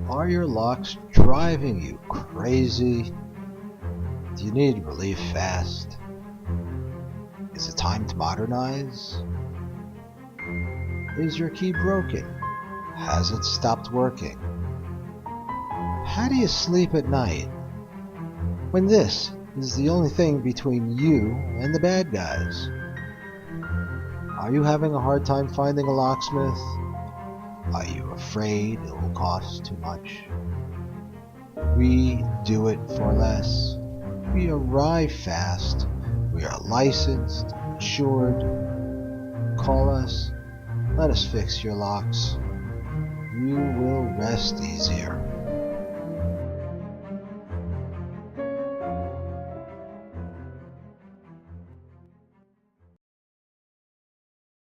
Are your locks driving you crazy? Do you need relief fast? Is it time to modernize? Is your key broken? Has it stopped working? How do you sleep at night when this is the only thing between you and the bad guys? Are you having a hard time finding a locksmith? Are you afraid it will cost too much? We do it for less. We arrive fast. We are licensed, insured. Call us. Let us fix your locks. You will rest easier.